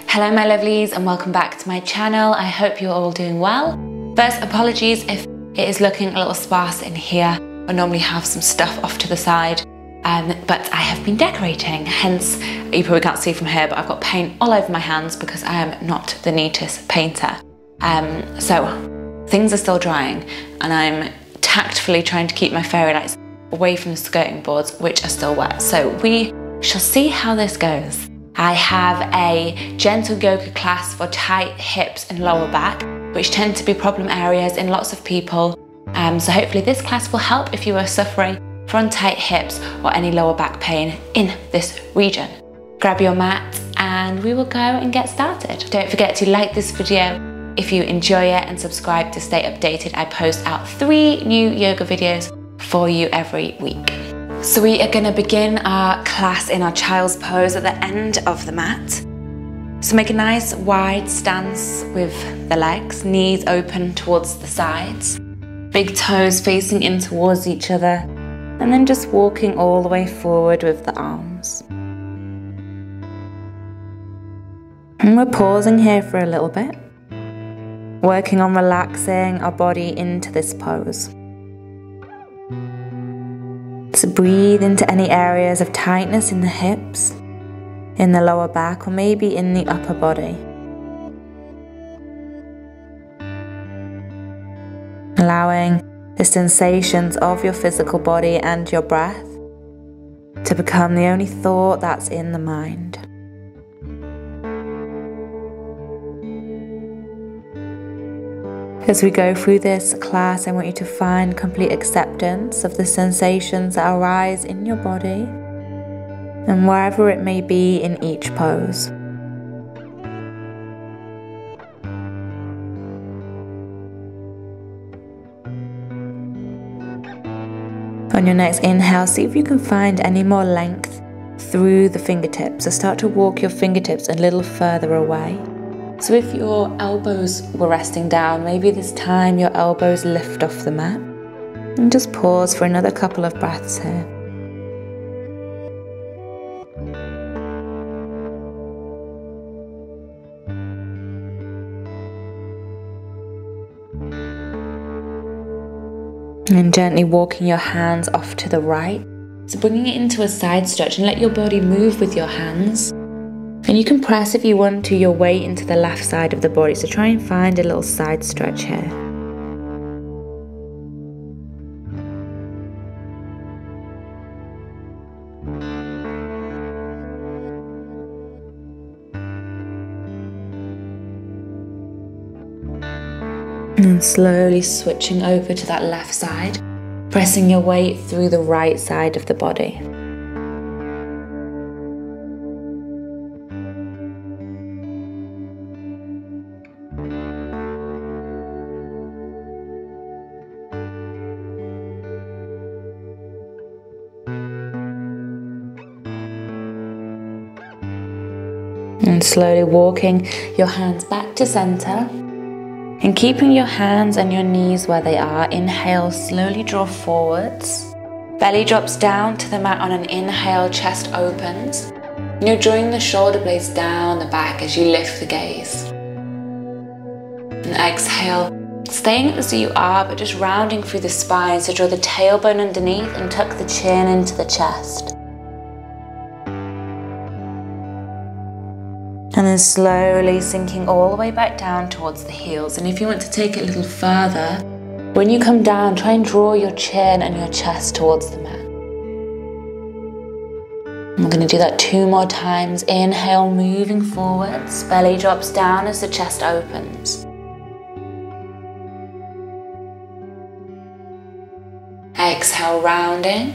Hello my lovelies and welcome back to my channel. I hope you're all doing well. First, apologies if it is looking a little sparse in here. I normally have some stuff off to the side, but I have been decorating, hence you probably can't see from here, but I've got paint all over my hands because I am not the neatest painter. So things are still drying and I'm tactfully trying to keep my fairy lights away from the skirting boards, which are still wet. So we shall see how this goes. I have a gentle yoga class for tight hips and lower back, which tend to be problem areas in lots of people. So hopefully this class will help if you are suffering from tight hips or any lower back pain in this region. Grab your mat and we will go and get started. Don't forget to like this video if you enjoy it and subscribe to stay updated. I post out 3 new yoga videos for you every week. So we are going to begin our class in our child's pose at the end of the mat. So make a nice wide stance with the legs, knees open towards the sides, big toes facing in towards each other, and then just walking all the way forward with the arms. And we're pausing here for a little bit, working on relaxing our body into this pose. So breathe into any areas of tightness in the hips, in the lower back, or maybe in the upper body. Allowing the sensations of your physical body and your breath to become the only thought that's in the mind. As we go through this class, I want you to find complete acceptance of the sensations that arise in your body and wherever it may be in each pose. On your next inhale, see if you can find any more length through the fingertips. So start to walk your fingertips a little further away. So if your elbows were resting down, maybe this time your elbows lift off the mat. And just pause for another couple of breaths here. And gently walking your hands off to the right. So bringing it into a side stretch and let your body move with your hands. And you can press, if you want to, your weight into the left side of the body. So try and find a little side stretch here. And slowly switching over to that left side, pressing your weight through the right side of the body. And slowly walking your hands back to center and keeping your hands and your knees where they are. Inhale, slowly draw forwards. Belly drops down to the mat on an inhale, chest opens. And you're drawing the shoulder blades down the back as you lift the gaze. And exhale, staying as you are, but just rounding through the spine. So draw the tailbone underneath and tuck the chin into the chest. And then slowly sinking all the way back down towards the heels. And if you want to take it a little further, when you come down, try and draw your chin and your chest towards the mat. I'm going to do that 2 more times. Inhale, moving forwards. Belly drops down as the chest opens. Exhale, rounding.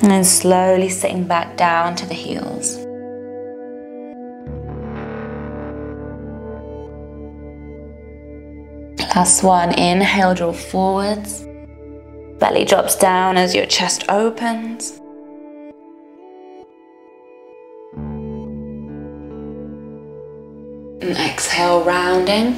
And then slowly sitting back down to the heels. Last one, inhale, draw forwards. Belly drops down as your chest opens. And exhale, rounding.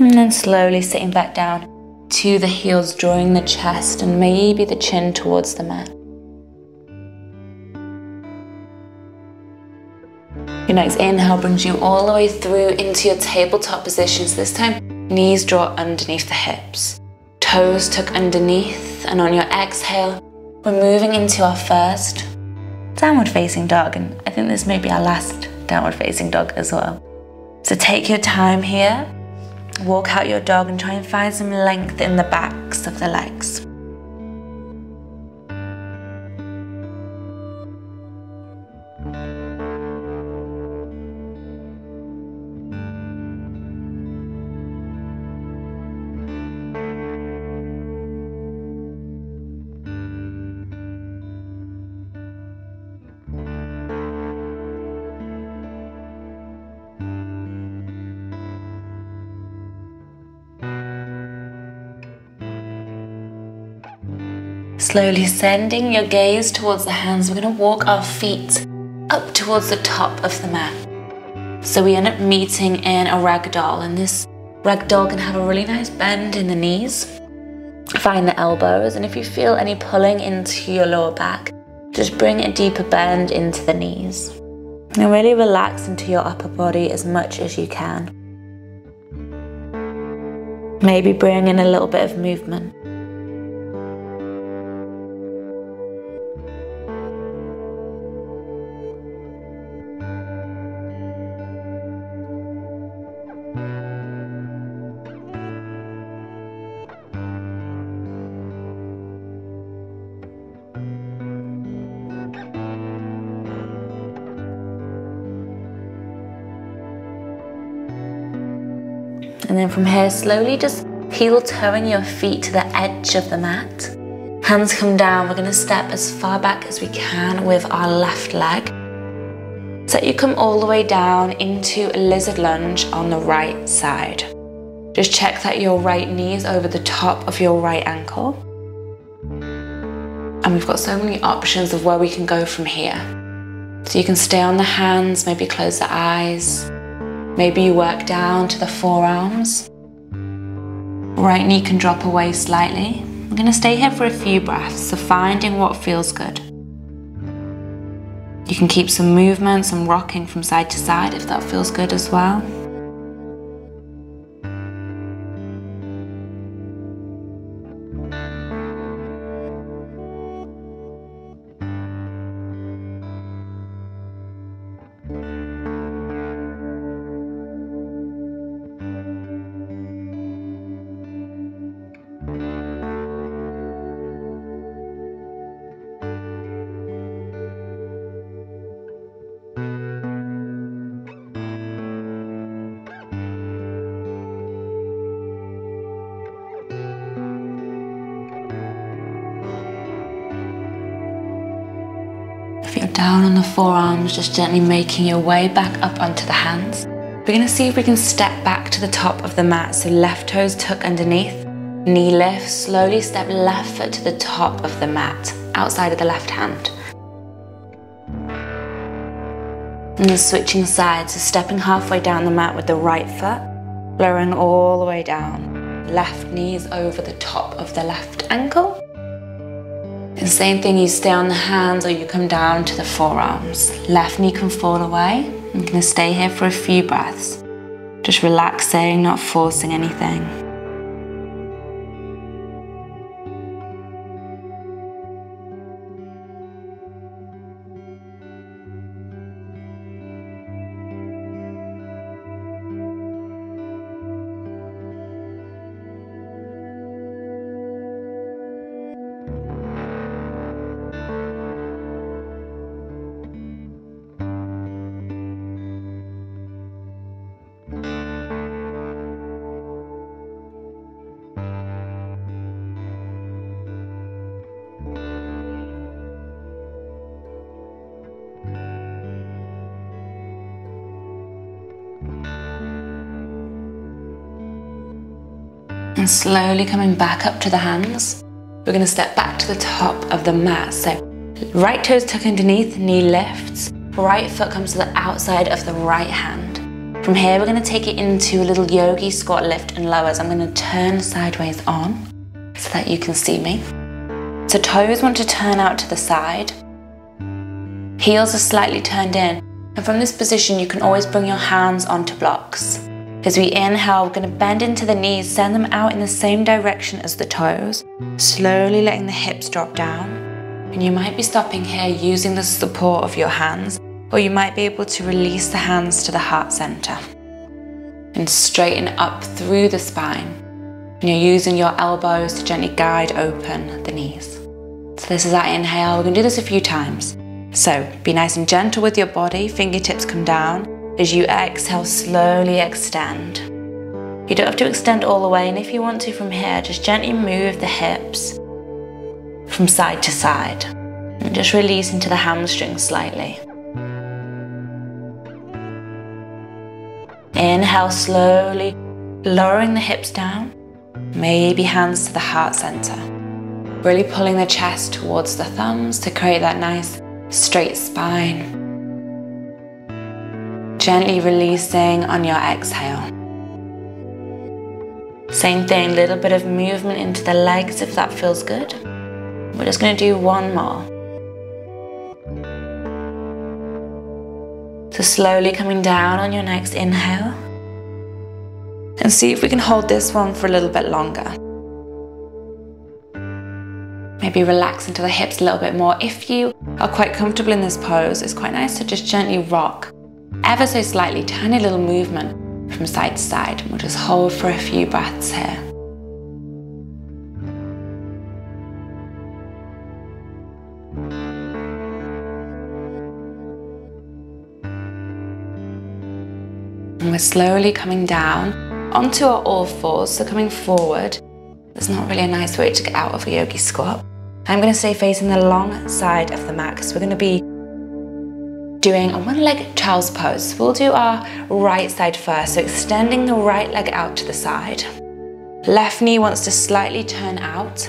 And then slowly sitting back down to the heels, drawing the chest and maybe the chin towards the mat. Your next inhale brings you all the way through into your tabletop position. So this time, knees draw underneath the hips. Toes tuck underneath, and on your exhale, we're moving into our first downward facing dog, and I think this may be our last downward facing dog as well. So take your time here, walk out your dog and try and find some length in the backs of the legs. Slowly sending your gaze towards the hands, we're going to walk our feet up towards the top of the mat. So we end up meeting in a ragdoll, and this ragdoll can have a really nice bend in the knees. Find the elbows, and if you feel any pulling into your lower back, just bring a deeper bend into the knees. And really relax into your upper body as much as you can. Maybe bring in a little bit of movement. And then from here, slowly just heel toeing your feet to the edge of the mat. Hands come down, we're gonna step as far back as we can with our left leg. So you come all the way down into a lizard lunge on the right side. Just check that your right knee is over the top of your right ankle. And we've got so many options of where we can go from here. So you can stay on the hands, maybe close the eyes. Maybe you work down to the forearms. Right knee can drop away slightly. I'm going to stay here for a few breaths, so finding what feels good. You can keep some movement, some rocking from side to side if that feels good as well. If you're down on the forearms, just gently making your way back up onto the hands. We're going to see if we can step back to the top of the mat. So left toes tuck underneath, knee lift, slowly step left foot to the top of the mat, outside of the left hand. And then switching sides, so stepping halfway down the mat with the right foot, lowering all the way down. Left knee is over the top of the left ankle. And same thing, you stay on the hands or you come down to the forearms. Left knee can fall away. I'm going to stay here for a few breaths. Just relaxing, not forcing anything. And slowly coming back up to the hands, we're going to step back to the top of the mat. So right toes tuck underneath, knee lifts, right foot comes to the outside of the right hand. From here, we're going to take it into a little yogi squat lift and lowers. I'm going to turn sideways on so that you can see me. So toes want to turn out to the side. Heels are slightly turned in. And from this position, you can always bring your hands onto blocks. As we inhale, we're going to bend into the knees, send them out in the same direction as the toes, slowly letting the hips drop down. And you might be stopping here using the support of your hands, or you might be able to release the hands to the heart center and straighten up through the spine. And you're using your elbows to gently guide open the knees. So this is our inhale. We're going to do this a few times. So be nice and gentle with your body, fingertips come down. As you exhale, slowly extend. You don't have to extend all the way, and if you want to from here, just gently move the hips from side to side and just release into the hamstrings slightly. Inhale slowly, lowering the hips down, maybe hands to the heart center. Really pulling the chest towards the thumbs to create that nice straight spine. Gently releasing on your exhale. Same thing, little bit of movement into the legs if that feels good. We're just going to do one more. So slowly coming down on your next inhale. And see if we can hold this one for a little bit longer. Maybe relax into the hips a little bit more. If you are quite comfortable in this pose, it's quite nice to just gently rock ever so slightly, tiny little movement from side to side. We'll just hold for a few breaths here. And we're slowly coming down onto our all fours, so coming forward. There's not really a nice way to get out of a yogi squat. I'm going to stay facing the long side of the mat because we're going to be doing a one-leg child's pose. We'll do our right side first, so extending the right leg out to the side. Left knee wants to slightly turn out,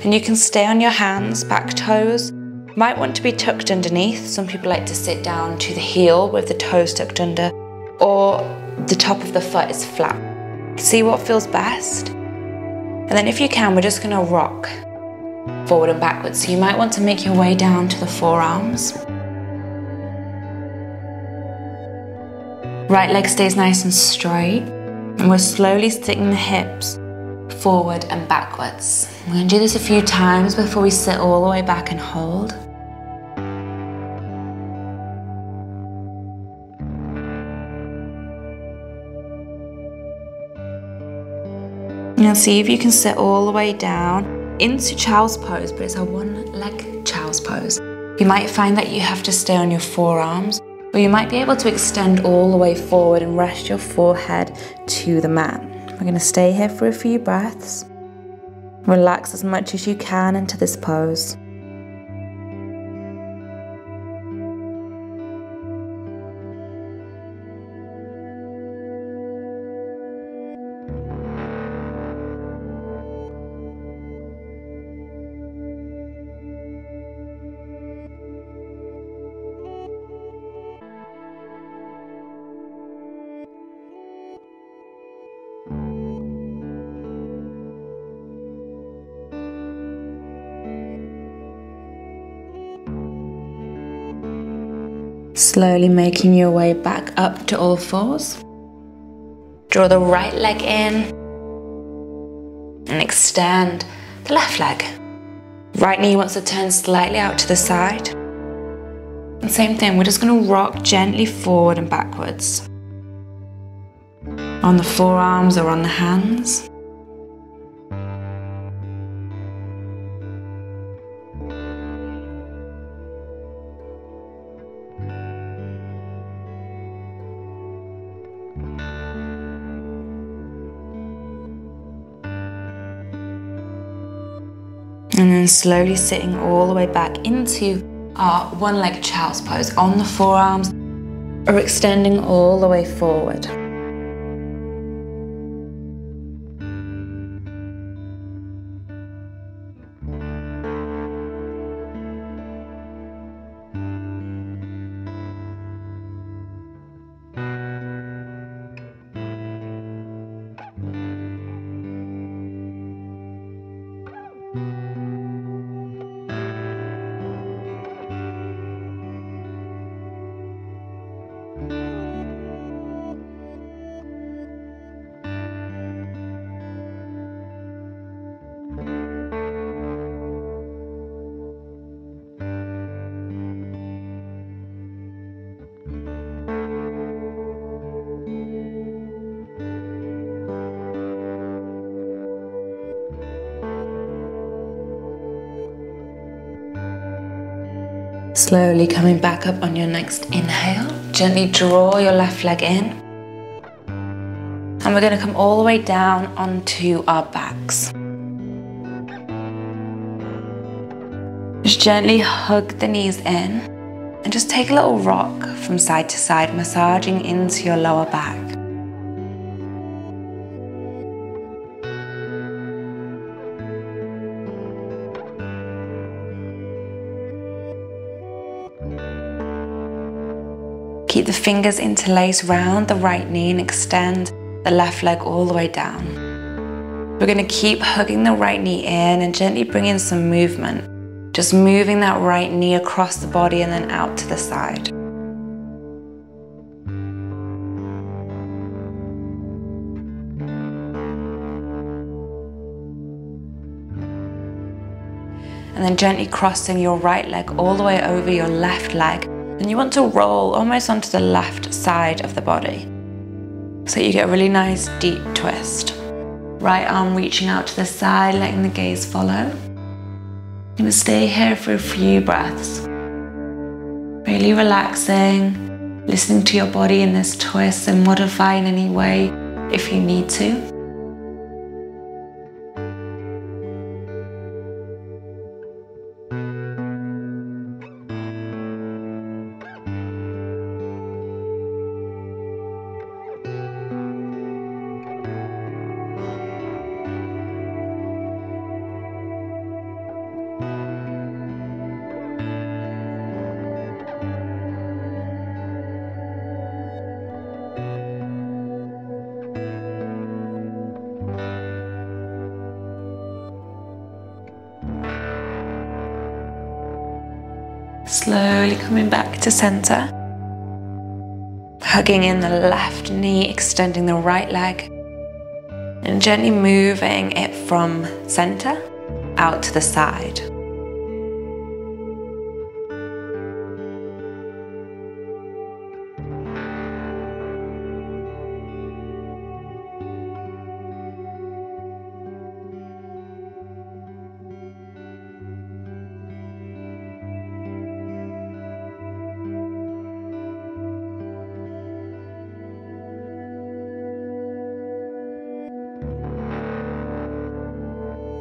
and you can stay on your hands, back toes might want to be tucked underneath. Some people like to sit down to the heel with the toes tucked under, or the top of the foot is flat. See what feels best. And then if you can, we're just going to rock forward and backwards. So you might want to make your way down to the forearms. Right leg stays nice and straight, and we're slowly sticking the hips forward and backwards. We're going to do this a few times before we sit all the way back and hold. Now see if you can sit all the way down into child's pose, but it's a one-leg child's pose. You might find that you have to stay on your forearms, or you might be able to extend all the way forward and rest your forehead to the mat. We're going to stay here for a few breaths. Relax as much as you can into this pose. Slowly making your way back up to all fours. Draw the right leg in and extend the left leg. Right knee wants to turn slightly out to the side. And same thing, we're just going to rock gently forward and backwards. On the forearms or on the hands. And then slowly sitting all the way back into our one-leg child's pose on the forearms, or extending all the way forward. Slowly coming back up on your next inhale. Gently draw your left leg in. And we're going to come all the way down onto our backs. Just gently hug the knees in and just take a little rock from side to side, massaging into your lower back. Keep the fingers interlaced round the right knee and extend the left leg all the way down. We're going to keep hugging the right knee in and gently bring in some movement. Just moving that right knee across the body and then out to the side. And then gently crossing your right leg all the way over your left leg. And you want to roll almost onto the left side of the body. So you get a really nice deep twist. Right arm reaching out to the side, letting the gaze follow. I'm going to stay here for a few breaths. Really relaxing, listening to your body in this twist and modify in any way if you need to. Slowly coming back to center. Hugging in the left knee, extending the right leg. And gently moving it from center out to the side.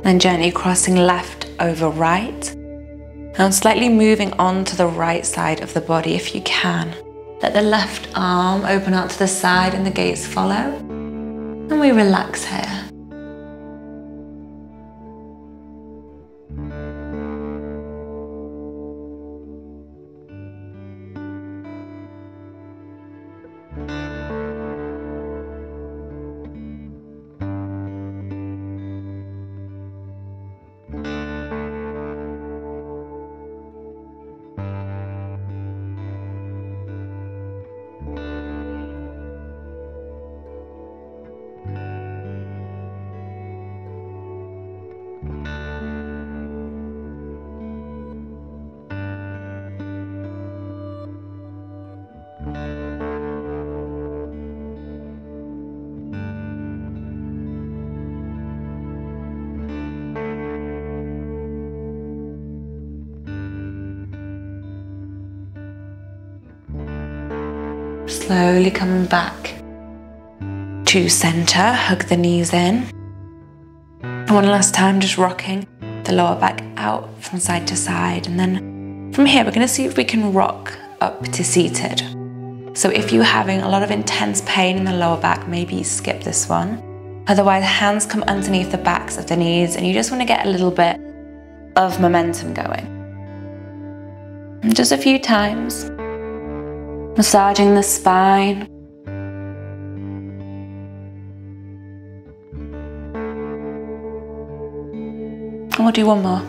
Then gently crossing left over right and slightly moving on to the right side of the body if you can. Let the left arm open out to the side and the gaze follow. And we relax here. Slowly coming back to center, hug the knees in. And one last time, just rocking the lower back out from side to side. And then from here, we're going to see if we can rock up to seated. So if you're having a lot of intense pain in the lower back, maybe skip this one. Otherwise, hands come underneath the backs of the knees and you just want to get a little bit of momentum going. And just a few times. Massaging the spine. And we'll do one more.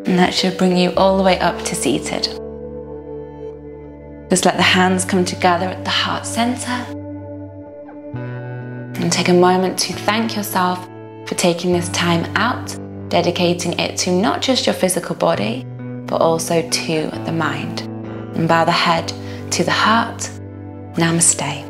And that should bring you all the way up to seated. Just let the hands come together at the heart center. And take a moment to thank yourself for taking this time out, dedicating it to not just your physical body, but also to the mind. And bow the head to the heart. Namaste.